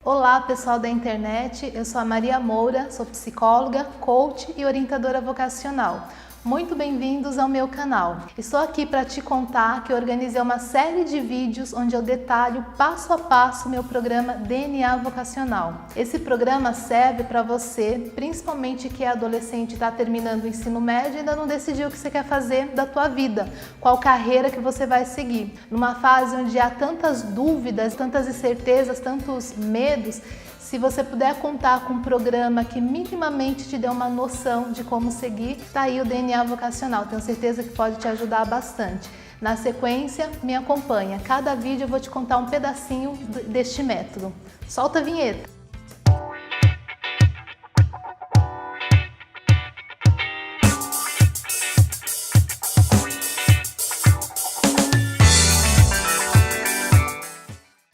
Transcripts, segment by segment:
Olá, pessoal da internet, eu sou a Maria Moura, sou psicóloga, coach e orientadora vocacional. Muito bem-vindos ao meu canal. Estou aqui para te contar que eu organizei uma série de vídeos onde eu detalho passo a passo o meu programa DNA Vocacional. Esse programa serve para você, principalmente que é adolescente e está terminando o ensino médio e ainda não decidiu o que você quer fazer da tua vida, qual carreira que você vai seguir. Numa fase onde há tantas dúvidas, tantas incertezas, tantos medos, se você puder contar com um programa que minimamente te dê uma noção de como seguir, tá aí o DNA Vocacional. Tenho certeza que pode te ajudar bastante. Na sequência, me acompanha. Cada vídeo eu vou te contar um pedacinho deste método. Solta a vinheta!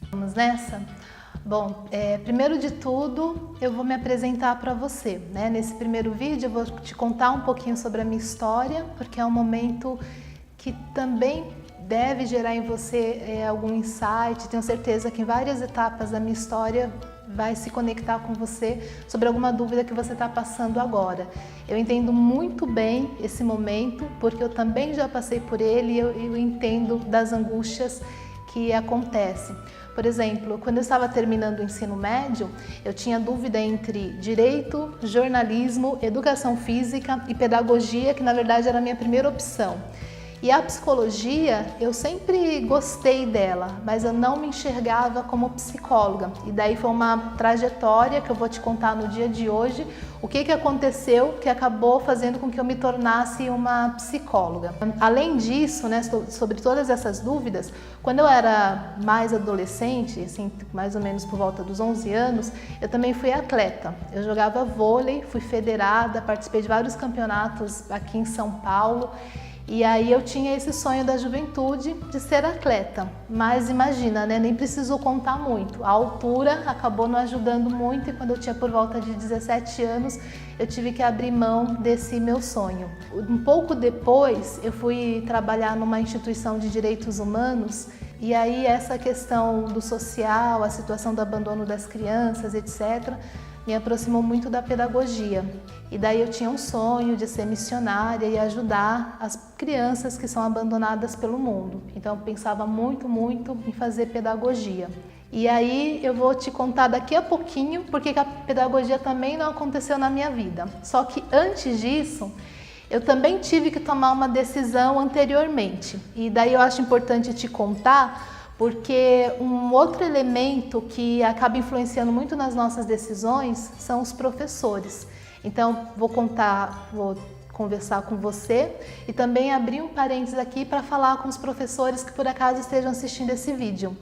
Vamos nessa? Bom, primeiro de tudo, eu vou me apresentar para você, né? Nesse primeiro vídeo eu vou te contar um pouquinho sobre a minha história, porque é um momento que também deve gerar em você algum insight. Tenho certeza que em várias etapas da minha história vai se conectar com você sobre alguma dúvida que você está passando agora. Eu entendo muito bem esse momento, porque eu também já passei por ele e eu entendo das angústias que acontecem. Por exemplo, quando eu estava terminando o ensino médio, eu tinha dúvida entre direito, jornalismo, educação física e pedagogia, que na verdade era a minha primeira opção. E a psicologia, eu sempre gostei dela, mas eu não me enxergava como psicóloga. E daí foi uma trajetória que eu vou te contar no dia de hoje, o que aconteceu que acabou fazendo com que eu me tornasse uma psicóloga. Além disso, né, sobre todas essas dúvidas, quando eu era mais adolescente, assim, mais ou menos por volta dos 11 anos, eu também fui atleta. Eu jogava vôlei, fui federada, participei de vários campeonatos aqui em São Paulo. E aí eu tinha esse sonho da juventude de ser atleta, mas imagina, né, nem precisou contar muito. A altura acabou não ajudando muito e quando eu tinha por volta de 17 anos, eu tive que abrir mão desse meu sonho. Um pouco depois, eu fui trabalhar numa instituição de direitos humanos e aí essa questão do social, a situação do abandono das crianças, etc., me aproximou muito da pedagogia. E daí eu tinha um sonho de ser missionária e ajudar as crianças que são abandonadas pelo mundo. Então eu pensava muito em fazer pedagogia. E aí eu vou te contar daqui a pouquinho porque a pedagogia também não aconteceu na minha vida. Só que antes disso, eu também tive que tomar uma decisão anteriormente. E daí eu acho importante te contar porque um outro elemento que acaba influenciando muito nas nossas decisões são os professores. Então, vou conversar com você e também abrir um parênteses aqui para falar com os professores que por acaso estejam assistindo esse vídeo.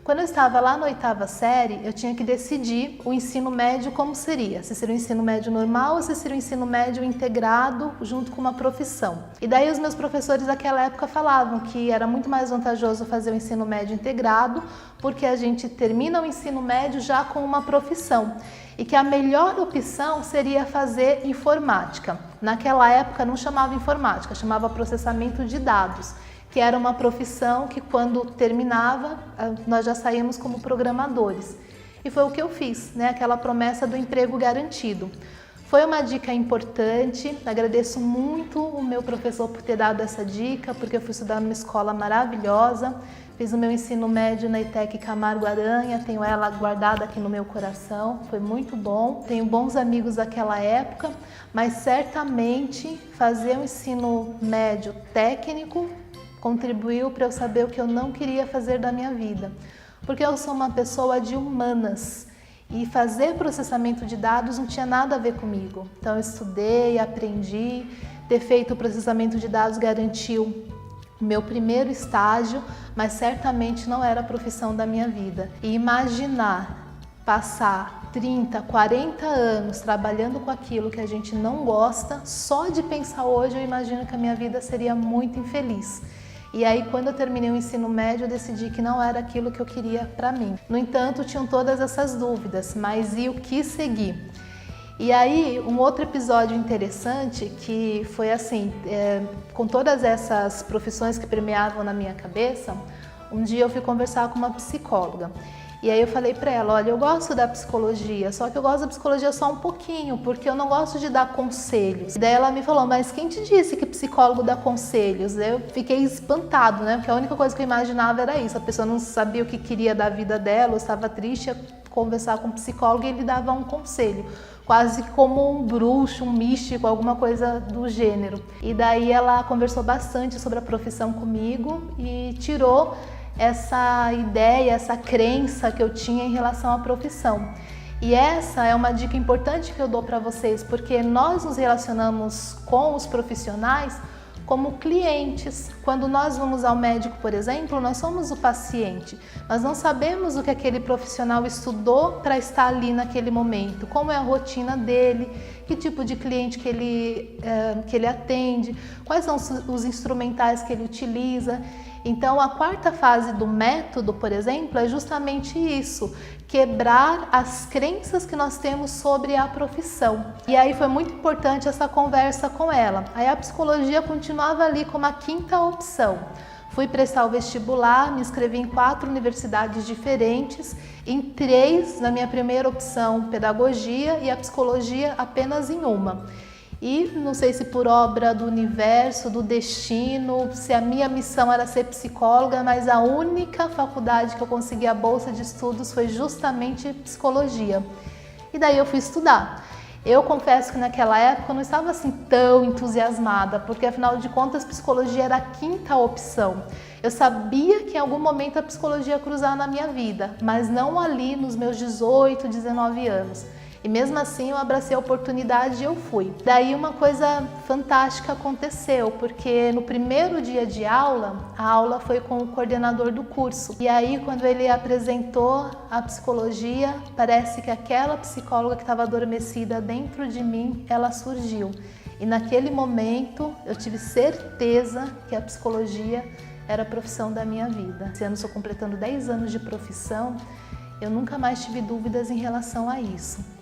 Quando eu estava lá na 8ª série, eu tinha que decidir o ensino médio como seria. Se seria o ensino médio normal ou se seria o ensino médio integrado junto com uma profissão. E daí os meus professores daquela época falavam que era muito mais vantajoso fazer o ensino médio integrado, porque a gente termina o ensino médio já com uma profissão. E que a melhor opção seria fazer informática. Naquela época não chamava informática, chamava processamento de dados, que era uma profissão que quando terminava, nós já saímos como programadores. E foi o que eu fiz, né? Aquela promessa do emprego garantido. Foi uma dica importante, agradeço muito o meu professor por ter dado essa dica, porque eu fui estudar numa escola maravilhosa, fiz o meu ensino médio na ETEC Camargo Aranha, tenho ela guardada aqui no meu coração, foi muito bom. Tenho bons amigos daquela época, mas certamente fazer um ensino médio técnico contribuiu para eu saber o que eu não queria fazer da minha vida, porque eu sou uma pessoa de humanas e fazer processamento de dados não tinha nada a ver comigo. Então eu estudei, aprendi, ter feito o processamento de dados garantiu o meu primeiro estágio, mas certamente não era a profissão da minha vida. E imaginar passar 30, 40 anos trabalhando com aquilo que a gente não gosta, só de pensar hoje eu imagino que a minha vida seria muito infeliz. E aí, quando eu terminei o ensino médio, eu decidi que não era aquilo que eu queria para mim. No entanto, tinham todas essas dúvidas, mas e o que seguir? E aí, um outro episódio interessante que foi assim, com todas essas profissões que permeavam na minha cabeça, um dia eu fui conversar com uma psicóloga. E aí eu falei para ela, olha, eu gosto da psicologia, só que eu gosto da psicologia só um pouquinho, porque eu não gosto de dar conselhos. E daí ela me falou, mas quem te disse que psicólogo dá conselhos? Eu fiquei espantado, né? Porque a única coisa que eu imaginava era isso, a pessoa não sabia o que queria da vida dela, ou estava triste, ia conversar com um psicólogo e ele dava um conselho. Quase como um bruxo, um místico, alguma coisa do gênero. E daí ela conversou bastante sobre a profissão comigo e tirou essa ideia, essa crença que eu tinha em relação à profissão. E essa é uma dica importante que eu dou para vocês, porque nós nos relacionamos com os profissionais como clientes. Quando nós vamos ao médico, por exemplo, nós somos o paciente. Nós não sabemos o que aquele profissional estudou para estar ali naquele momento, como é a rotina dele, que tipo de cliente que ele atende, quais são os instrumentais que ele utiliza. Então, a quarta fase do método, por exemplo, é justamente isso, quebrar as crenças que nós temos sobre a profissão. E aí foi muito importante essa conversa com ela. Aí a psicologia continuava ali como a quinta opção. Fui prestar o vestibular, me inscrevi em 4 universidades diferentes, em 3 na minha primeira opção, pedagogia, e a psicologia apenas em uma. E não sei se por obra do universo, do destino, se a minha missão era ser psicóloga, mas a única faculdade que eu consegui a bolsa de estudos foi justamente psicologia. E daí eu fui estudar. Eu confesso que naquela época eu não estava assim tão entusiasmada, porque afinal de contas psicologia era a quinta opção. Eu sabia que em algum momento a psicologia ia cruzar na minha vida, mas não ali nos meus 18, 19 anos. E mesmo assim eu abracei a oportunidade e eu fui. Daí uma coisa fantástica aconteceu, porque no primeiro dia de aula, a aula foi com o coordenador do curso. E aí quando ele apresentou a psicologia, parece que aquela psicóloga que estava adormecida dentro de mim, ela surgiu. E naquele momento eu tive certeza que a psicologia era a profissão da minha vida. Esse ano estou completando 10 anos de profissão, eu nunca mais tive dúvidas em relação a isso.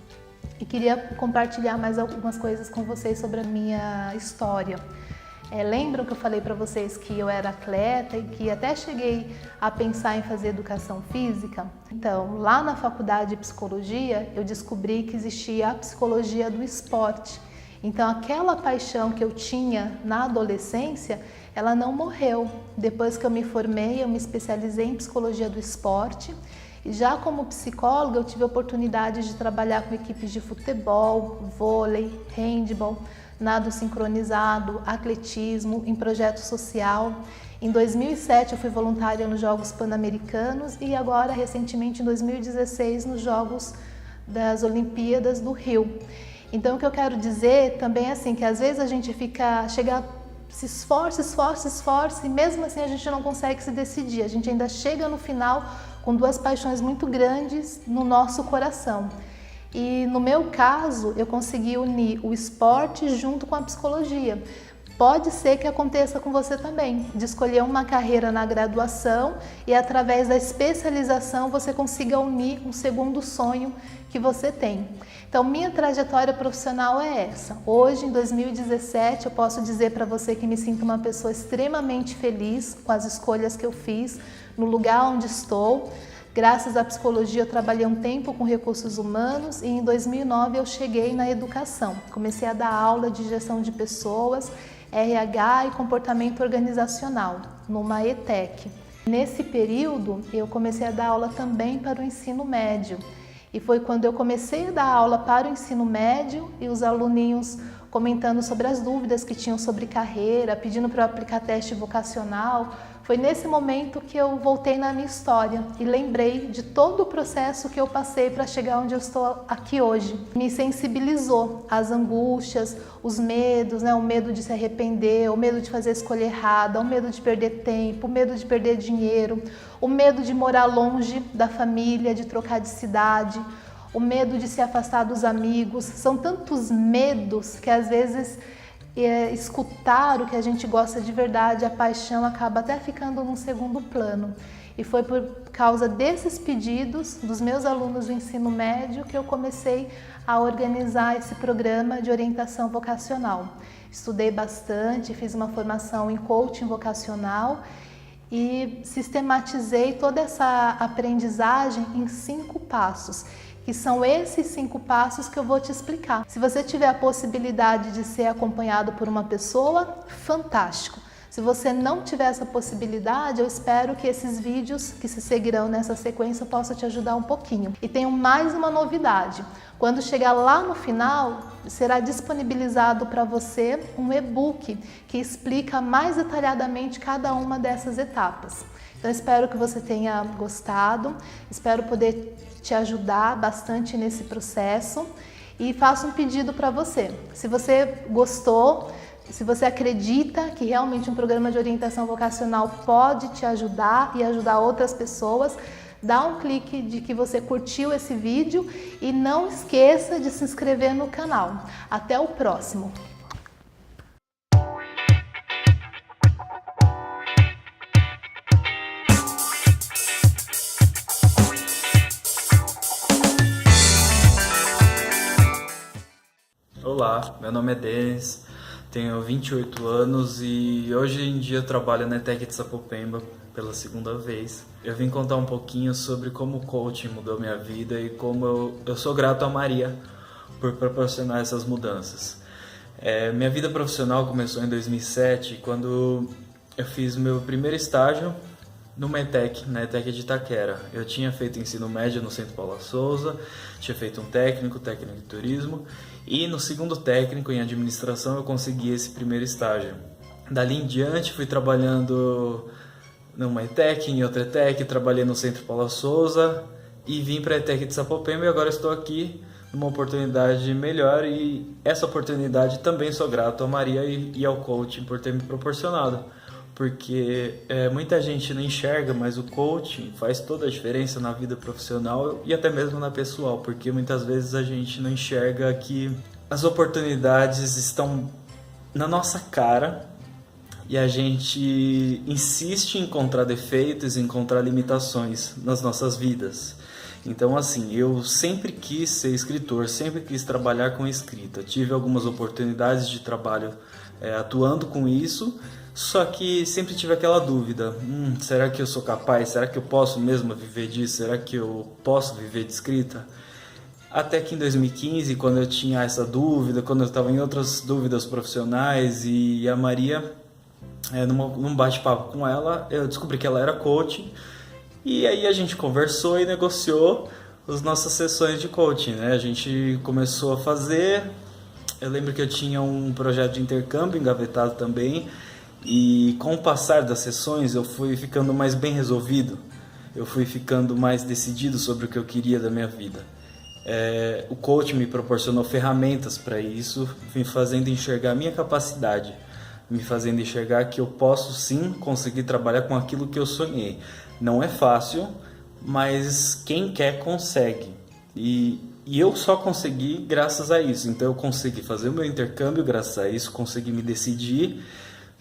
E queria compartilhar mais algumas coisas com vocês sobre a minha história. Lembram que eu falei para vocês que eu era atleta e que até cheguei a pensar em fazer educação física? Então, lá na faculdade de psicologia, eu descobri que existia a psicologia do esporte. Então, aquela paixão que eu tinha na adolescência, ela não morreu. Depois que eu me formei, eu me especializei em psicologia do esporte. E já como psicóloga, eu tive a oportunidade de trabalhar com equipes de futebol, vôlei, handball, nado sincronizado, atletismo, em projeto social. Em 2007 eu fui voluntária nos Jogos Pan-Americanos e agora, recentemente, em 2016, nos Jogos das Olimpíadas do Rio. Então, o que eu quero dizer também é assim, que às vezes a gente se esforça e mesmo assim a gente não consegue se decidir. A gente ainda chega no final com 2 paixões muito grandes no nosso coração. E no meu caso, eu consegui unir o esporte junto com a psicologia. Pode ser que aconteça com você também, de escolher uma carreira na graduação e através da especialização você consiga unir um segundo sonho que você tem. Então, minha trajetória profissional é essa. Hoje, em 2017, eu posso dizer para você que me sinto uma pessoa extremamente feliz com as escolhas que eu fiz, no lugar onde estou. Graças à psicologia, eu trabalhei um tempo com recursos humanos e em 2009 eu cheguei na educação. Comecei a dar aula de gestão de pessoas, RH e comportamento organizacional, numa ETEC. Nesse período, eu comecei a dar aula também para o ensino médio. E foi quando eu comecei a dar aula para o ensino médio e os aluninhos comentando sobre as dúvidas que tinham sobre carreira, pedindo para eu aplicar teste vocacional. Foi nesse momento que eu voltei na minha história e lembrei de todo o processo que eu passei para chegar onde eu estou aqui hoje. Me sensibilizou às angústias, os medos, o medo de se arrepender, o medo de fazer a escolha errada, o medo de perder tempo, o medo de perder dinheiro, o medo de morar longe da família, de trocar de cidade, o medo de se afastar dos amigos. São tantos medos que às vezes escutar o que a gente gosta de verdade, a paixão acaba até ficando num segundo plano. E foi por causa desses pedidos dos meus alunos do ensino médio que eu comecei a organizar esse programa de orientação vocacional. Estudei bastante, fiz uma formação em coaching vocacional e sistematizei toda essa aprendizagem em 5 passos. Que são esses 5 passos que eu vou te explicar. Se você tiver a possibilidade de ser acompanhado por uma pessoa, fantástico. Se você não tiver essa possibilidade, eu espero que esses vídeos que se seguirão nessa sequência possam te ajudar um pouquinho. E tenho mais uma novidade. Quando chegar lá no final, será disponibilizado para você um e-book que explica mais detalhadamente cada uma dessas etapas. Então, espero que você tenha gostado, espero poder te ajudar bastante nesse processo e faço um pedido para você. Se você gostou, se você acredita que realmente um programa de orientação vocacional pode te ajudar e ajudar outras pessoas, dá um clique de que você curtiu esse vídeo e não esqueça de se inscrever no canal. Até o próximo! Olá, meu nome é Denis, tenho 28 anos e hoje em dia eu trabalho na ETEC de Sapopemba pela 2ª vez. Eu vim contar um pouquinho sobre como o coaching mudou minha vida e como eu sou grato a Maria por proporcionar essas mudanças. Minha vida profissional começou em 2007, quando eu fiz meu primeiro estágio numa ETEC, na ETEC de Itaquera. Eu tinha feito ensino médio no Centro Paula Souza, tinha feito um técnico de turismo, e no 2º técnico em administração eu consegui esse primeiro estágio. Dali em diante fui trabalhando numa ETEC, em outra ETEC, trabalhei no Centro Paula Souza e vim para a ETEC de Sapopemba e agora estou aqui numa oportunidade melhor, e essa oportunidade também sou grato a Maria e ao coaching por ter me proporcionado. Porque muita gente não enxerga, mas o coaching faz toda a diferença na vida profissional e até mesmo na pessoal, porque muitas vezes a gente não enxerga que as oportunidades estão na nossa cara e a gente insiste em encontrar defeitos, em encontrar limitações nas nossas vidas. Então, assim, eu sempre quis ser escritor, sempre quis trabalhar com escrita. Tive algumas oportunidades de trabalho atuando com isso, só que sempre tive aquela dúvida, será que eu sou capaz? Será que eu posso mesmo viver disso? Será que eu posso viver de escrita? Até que em 2015, quando eu tinha essa dúvida, quando eu estava em outras dúvidas profissionais, e a Maria, num bate-papo com ela, eu descobri que ela era coach, e aí a gente conversou e negociou as nossas sessões de coaching, né? A gente começou a fazer, eu lembro que eu tinha um projeto de intercâmbio engavetado também, e com o passar das sessões eu fui ficando mais bem resolvido, eu fui ficando mais decidido sobre o que eu queria da minha vida. O coaching me proporcionou ferramentas para isso, me fazendo enxergar a minha capacidade, me fazendo enxergar que eu posso sim conseguir trabalhar com aquilo que eu sonhei. Não é fácil, mas quem quer consegue. E eu só consegui graças a isso. Então eu consegui fazer o meu intercâmbio graças a isso, consegui me decidir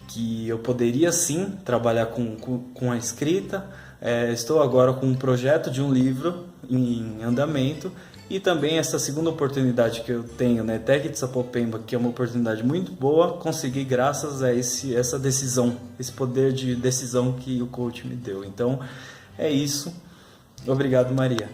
que eu poderia sim trabalhar com a escrita. Estou agora com um projeto de um livro em andamento, e também essa segunda oportunidade que eu tenho na ETEC de Sapopemba, que é uma oportunidade muito boa, consegui graças a essa decisão, esse poder de decisão que o coach me deu. Então é isso. Obrigado, Maria.